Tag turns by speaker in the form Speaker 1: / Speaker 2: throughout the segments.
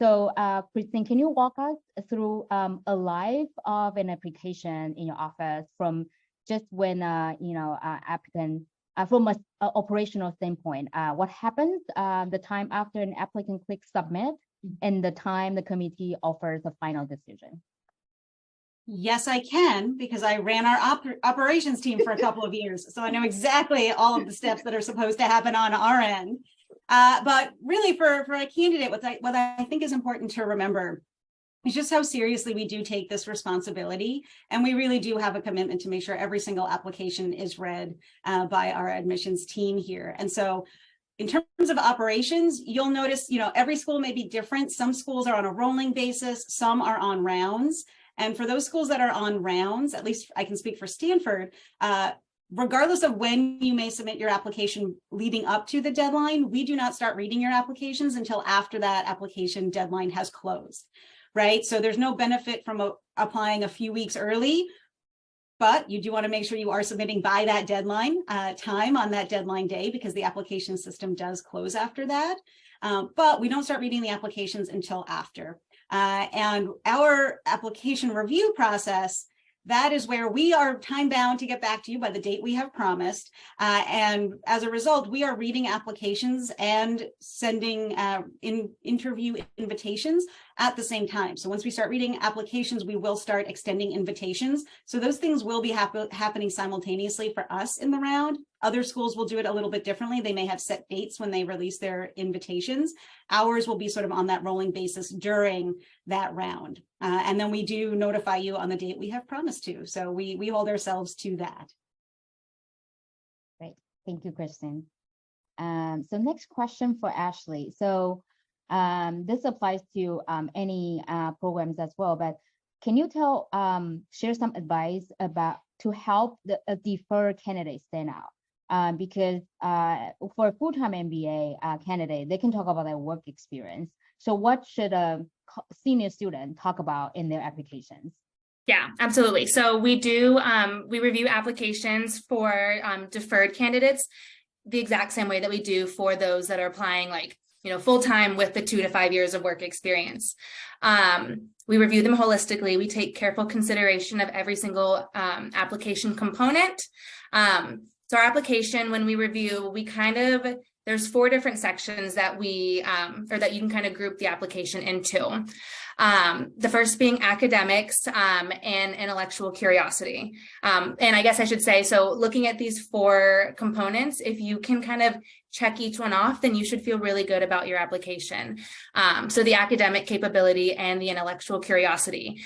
Speaker 1: So, Christine, can you walk us through a life of an application in your office from just when applicant from a operational standpoint? What happens the time after an applicant clicks submit and the time the committee offers a final decision?
Speaker 2: Yes, I can, because I ran our operations team for a couple of years. So I know exactly all of the steps that are supposed to happen on our end. But really for a candidate, what I think is important to remember is just how seriously we do take this responsibility. And we really do have a commitment to make sure every single application is read by our admissions team here. And so in terms of operations, you'll notice, every school may be different. Some schools are on a rolling basis, some are on rounds. And for those schools that are on rounds, at least I can speak for Stanford, regardless of when you may submit your application leading up to the deadline, we do not start reading your applications until after that application deadline has closed, right? So there's no benefit from applying a few weeks early, but you do want to make sure you are submitting by that deadline time on that deadline day, because the application system does close after that. But we don't start reading the applications until after. And our application review process, that is where we are time bound to get back to you by the date we have promised. And as a result, we are reading applications and sending interview invitations at the same time. So once we start reading applications, we will start extending invitations. So those things will be happening simultaneously for us in the round. Other schools will do it a little bit differently. They may have set dates when they release their invitations. Ours will be sort of on that rolling basis during that round. And then we do notify you on the date we have promised to. So we hold ourselves to that.
Speaker 1: Great. Thank you, Kristen. So next question for Ashley. So this applies to any programs as well, but can you share some advice to help the deferred candidates stand out? Because for a full-time MBA candidate, they can talk about their work experience. So what should a senior student talk about in their applications?
Speaker 3: Yeah, absolutely. So we review applications for deferred candidates the exact same way that we do for those that are applying full-time with the 2 to 5 years of work experience. We review them holistically. We take careful consideration of every single application component. So our application, when we review, there's 4 different sections that that you can kind of group the application into. The first being academics and intellectual curiosity. And I guess I should say, so looking at these 4 components, if you can kind of check each one off, then you should feel really good about your application. So the academic capability and the intellectual curiosity.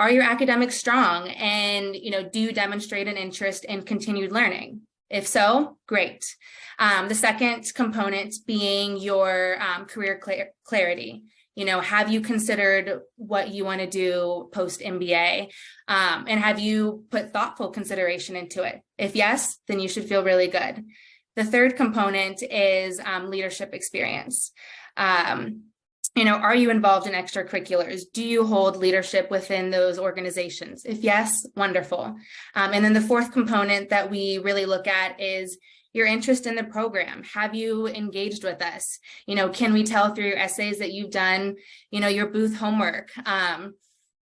Speaker 3: Are your academics strong, and do you demonstrate an interest in continued learning? If so, great. The second component being your career clarity. Have you considered what you want to do post MBA? And have you put thoughtful consideration into it? If yes, then you should feel really good. The third component is leadership experience. Are you involved in extracurriculars? Do you hold leadership within those organizations? If yes, wonderful. And then the fourth component that we really look at is your interest in the program. Have you engaged with us? Can we tell through your essays that you've done, your booth homework? And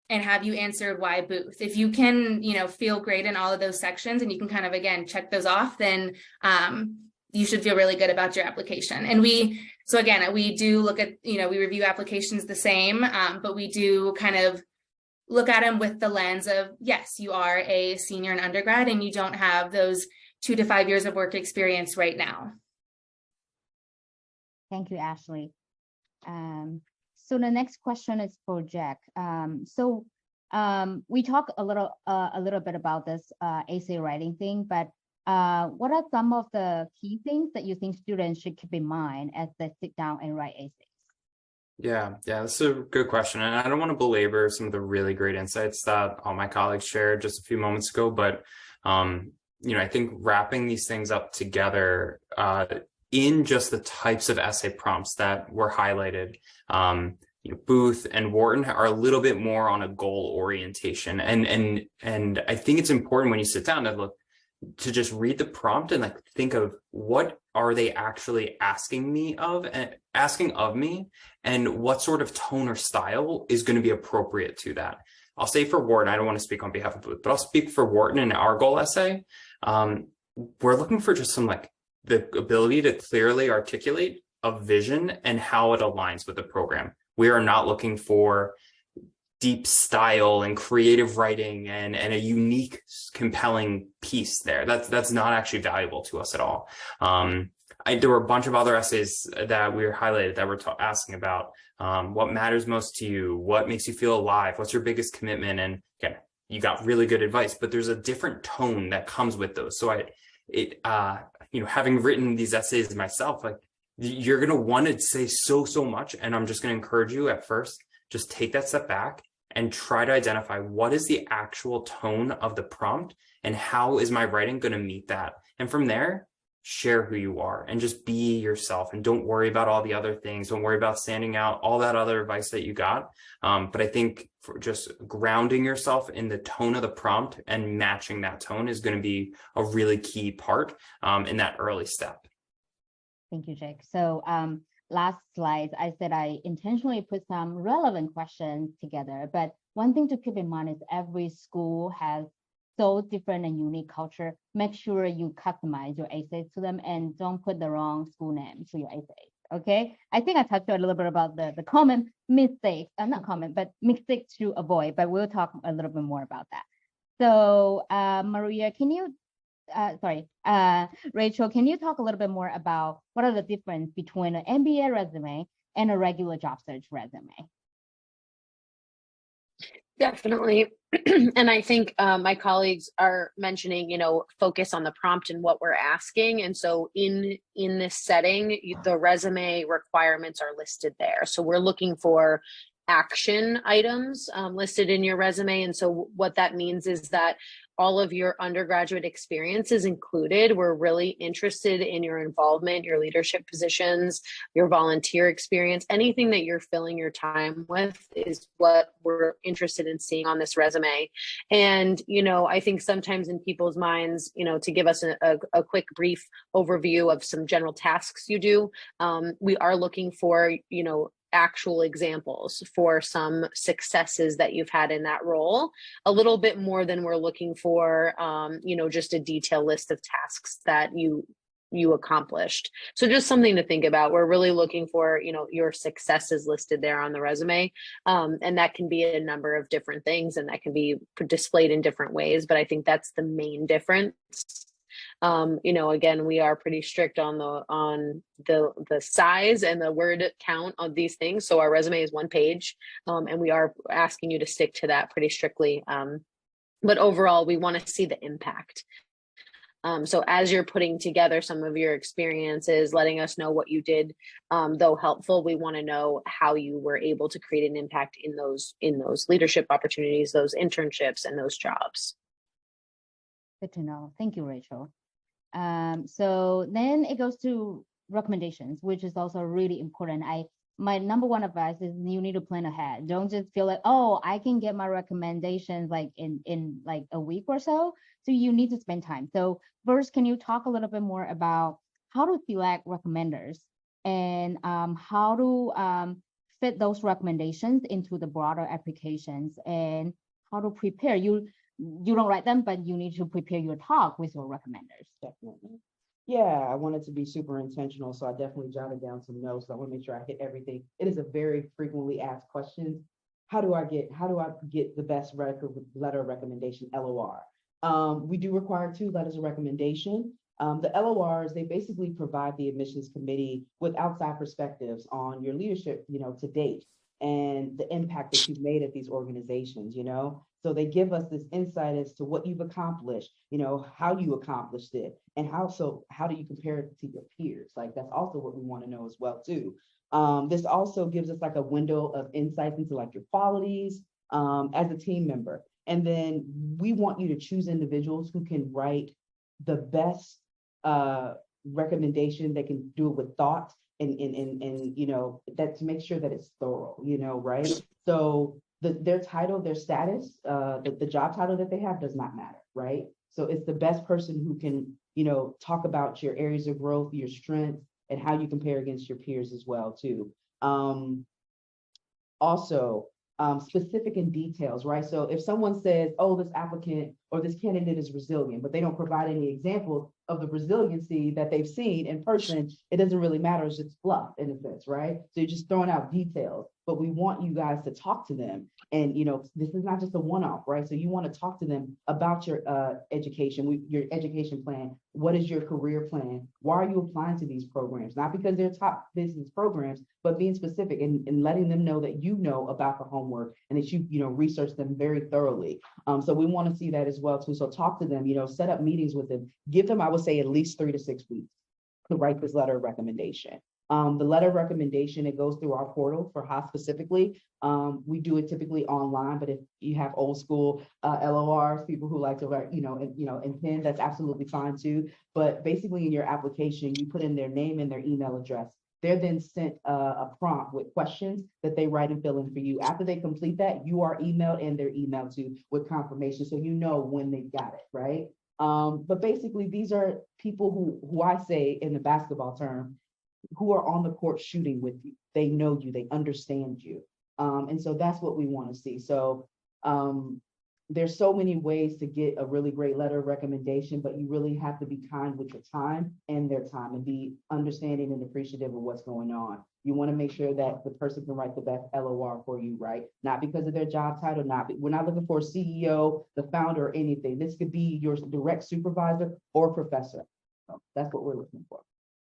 Speaker 3: have you answered why booth? If you can, feel great in all of those sections and you can kind of, again, check those off, then you should feel really good about your application. And we do look at, we review applications the same, but we do kind of look at them with the lens of, yes, you are a senior and undergrad and you don't have those 2 to 5 years of work experience right now.
Speaker 1: Thank you, Ashley. So the next question is for Jack. We talked a little bit about this essay writing thing, but what are some of the key things that you think students should keep in mind as they sit down and write essays?
Speaker 4: Yeah, that's a good question. And I don't want to belabor some of the really great insights that all my colleagues shared just a few moments ago, but I think wrapping these things up together in just the types of essay prompts that were highlighted, Booth and Wharton are a little bit more on a goal orientation. And I think it's important when you sit down to look, to just read the prompt and like think of what are they actually asking of me, and what sort of tone or style is going to be appropriate to that. I'll say for Wharton, I don't want to speak on behalf of Booth, but I'll speak for Wharton in our goal essay. We're looking for just some like the ability to clearly articulate a vision and how it aligns with the program. We are not looking for deep style and creative writing and a unique, compelling piece there. That's not actually valuable to us at all. There were a bunch of other essays that we were highlighted that were asking about what matters most to you, what makes you feel alive, what's your biggest commitment, and again, you got really good advice, but there's a different tone that comes with those. So having written these essays myself, like you're gonna want to say so much, and I'm just gonna encourage you at first, just take that step back and try to identify what is the actual tone of the prompt and how is my writing going to meet that. And from there, share who you are and just be yourself, and don't worry about all the other things. Don't worry about standing out, all that other advice that you got. But I think for just grounding yourself in the tone of the prompt and matching that tone is going to be a really key part in that early step.
Speaker 1: Thank you, Jake. So last slides, I said I intentionally put some relevant questions together, but one thing to keep in mind is every school has so different and unique culture. Make sure you customize your essays to them and don't put the wrong school name to your essays, okay? I think I touched a little bit about the common mistakes, not common, but mistakes to avoid, but we'll talk a little bit more about that. So Maria, Rachel, can you talk a little bit more about what are the difference between an MBA resume and a regular job search resume?
Speaker 5: Definitely. And I think my colleagues are mentioning, focus on the prompt and what we're asking. And so in this setting, the resume requirements are listed there. So we're looking for action items listed in your resume. And so what that means is that all of your undergraduate experience is included. We're really interested in your involvement, your leadership positions, your volunteer experience, anything that you're filling your time with is what we're interested in seeing on this resume. And, I think sometimes in people's minds, to give us a quick brief overview of some general tasks you do, we are looking for, actual examples for some successes that you've had in that role, a little bit more than we're looking for, just a detailed list of tasks that you accomplished. So just something to think about. We're really looking for, your successes listed there on the resume. And that can be a number of different things, and that can be displayed in different ways. But I think that's the main difference. Again, we are pretty strict on the size and the word count of these things. So our resume is 1 page, and we are asking you to stick to that pretty strictly. But overall, we want to see the impact. So as you're putting together some of your experiences, letting us know what you did, though helpful, we want to know how you were able to create an impact in those leadership opportunities, those internships, and those jobs.
Speaker 1: Good to know. Thank you, Rachel. So then it goes to recommendations, which is also really important. My number one advice is you need to plan ahead. Don't just feel like, oh, I can get my recommendations like in like a week or so. So you need to spend time. So first, can you talk a little bit more about how to select recommenders and how to fit those recommendations into the broader applications, and how to prepare? You don't write them, but you need to prepare your talk with your recommenders.
Speaker 6: Definitely. Yeah, I wanted to be super intentional, so I definitely jotted down some notes. I want to make sure I hit everything. It is a very frequently asked question. How do I get the best letter of recommendation, LOR? We do require 2 letters of recommendation. The LORs, they basically provide the admissions committee with outside perspectives on your leadership, to date, and the impact that you've made at these organizations, So they give us this insight as to what you've accomplished, how you accomplished it, and how do you compare it to your peers? Like, that's also what we want to know as well, too. This also gives us like a window of insights into like your qualities as a team member. And then we want you to choose individuals who can write the best recommendation. They can do it with thought and that to make sure that it's thorough, right? So their title, their status, the job title that they have does not matter, right? So it's the best person who can, talk about your areas of growth, your strengths, and how you compare against your peers as well, too. Also, specific in details, right? So if someone says, oh, this applicant or this candidate is resilient, but they don't provide any examples of the resiliency that they've seen in person, it doesn't really matter. It's just fluff in a sense, right? So you're just throwing out details, but we want you guys to talk to them. And, this is not just a one-off, right? So you want to talk to them about your education, your education plan. What is your career plan? Why are you applying to these programs? Not because they're top business programs, but being specific and letting them know that you know about the homework and that you research them very thoroughly. So we want to see that as well too. So talk to them, set up meetings with them, give them, I would say, at least 3 to 6 weeks to write this letter of recommendation. The letter of recommendation, it goes through our portal for Haas specifically. We do it typically online, but if you have old school LORs, people who like to write, in pen, that's absolutely fine too. But basically in your application, you put in their name and their email address. They're then sent a prompt with questions that they write and fill in for you. After they complete that, you are emailed and their email too with confirmation, so you know when they got it, right? But basically, these are people who I say in the basketball term, who are on the court shooting with you. They know you, they understand you. And so that's what we want to see. So there's so many ways to get a really great letter of recommendation, but you really have to be kind with your time and their time and be understanding and appreciative of what's going on. You want to make sure that the person can write the best LOR for you, right? Not because of their job title, we're not looking for a CEO, the founder, or anything. This could be your direct supervisor or professor. So that's what we're looking for.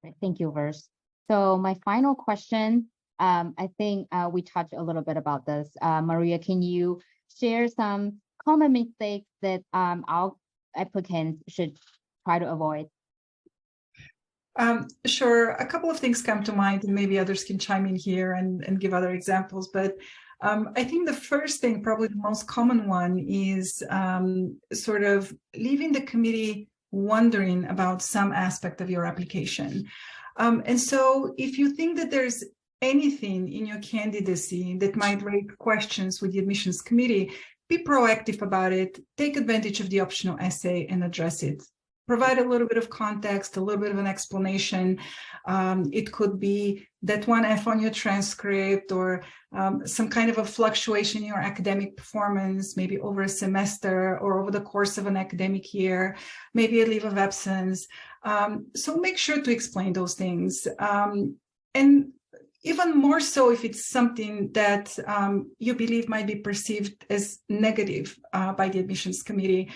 Speaker 1: Right, thank you, Verse. So my final question, I think we touched a little bit about this. Maria, can you share some common mistakes that our applicants should try to avoid?
Speaker 7: Sure. A couple of things come to mind, and maybe others can chime in here and give other examples. But I think the first thing, probably the most common one, is sort of leaving the committee wondering about some aspect of your application. And so if you think that there's anything in your candidacy that might raise questions with the admissions committee, be proactive about it, take advantage of the optional essay and address it. Provide a little bit of context, a little bit of an explanation. It could be that one F on your transcript, or some kind of a fluctuation in your academic performance, maybe over a semester or over the course of an academic year, maybe a leave of absence. So make sure to explain those things. And even more so if it's something that you believe might be perceived as negative by the admissions committee.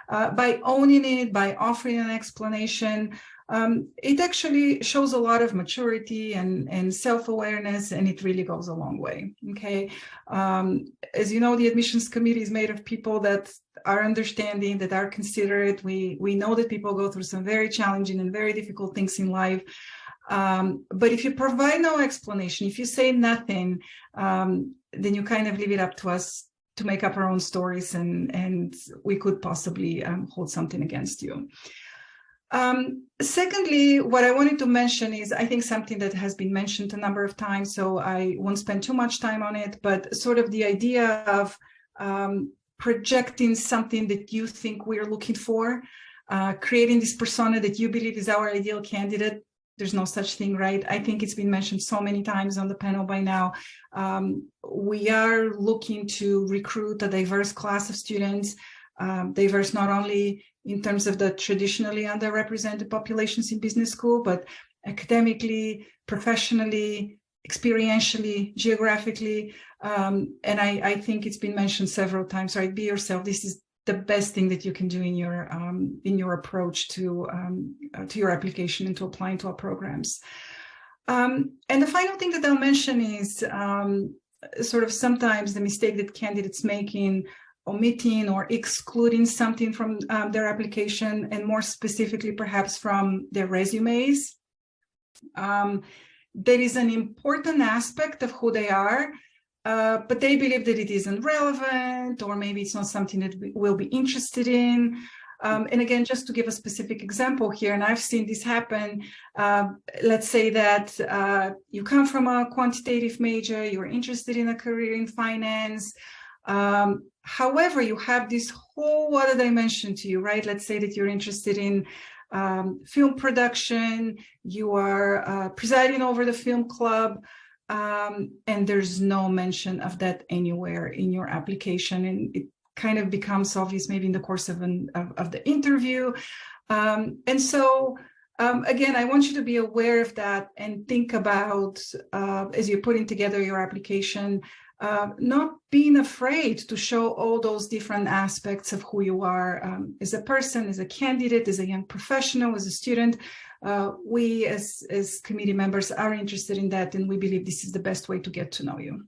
Speaker 7: By owning it, by offering an explanation, it actually shows a lot of maturity and self-awareness, and it really goes a long way, okay? As you know, the admissions committee is made of people that are understanding, that are considerate. We know that people go through some very challenging and very difficult things in life. But if you provide no explanation, if you say nothing, then you kind of leave it up to us to make up our own stories, and we could possibly hold something against you. Secondly, what I wanted to mention is, I think, something that has been mentioned a number of times, so I won't spend too much time on it, but sort of the idea of projecting something that you think we're looking for, creating this persona that you believe is our ideal candidate. There's no such thing, right? I think it's been mentioned so many times on the panel by now. We are looking to recruit a diverse class of students, diverse not only in terms of the traditionally underrepresented populations in business school, but academically, professionally, experientially, geographically. And I think it's been mentioned several times, right? Be yourself. This is the best thing that you can do in your approach to your application and to applying to our programs. And the final thing that I'll mention is sort of sometimes the mistake that candidates make in omitting or excluding something from their application, and more specifically perhaps from their resumes. There is an important aspect of who they are, but they believe that it isn't relevant, or maybe it's not something that we'll be interested in. And again, just to give a specific example here, and I've seen this happen, let's say that you come from a quantitative major, you're interested in a career in finance, However, you have this whole other dimension to you, right? Let's say that you're interested in film production, you are presiding over the film club, and there's no mention of that anywhere in your application, and it kind of becomes obvious maybe in the course of the interview. And so again, I want you to be aware of that and think about, as you're putting together your application, not being afraid to show all those different aspects of who you are as a person, as a candidate, as a young professional, as a student. We as committee members are interested in that, and we believe this is the best way to get to know you.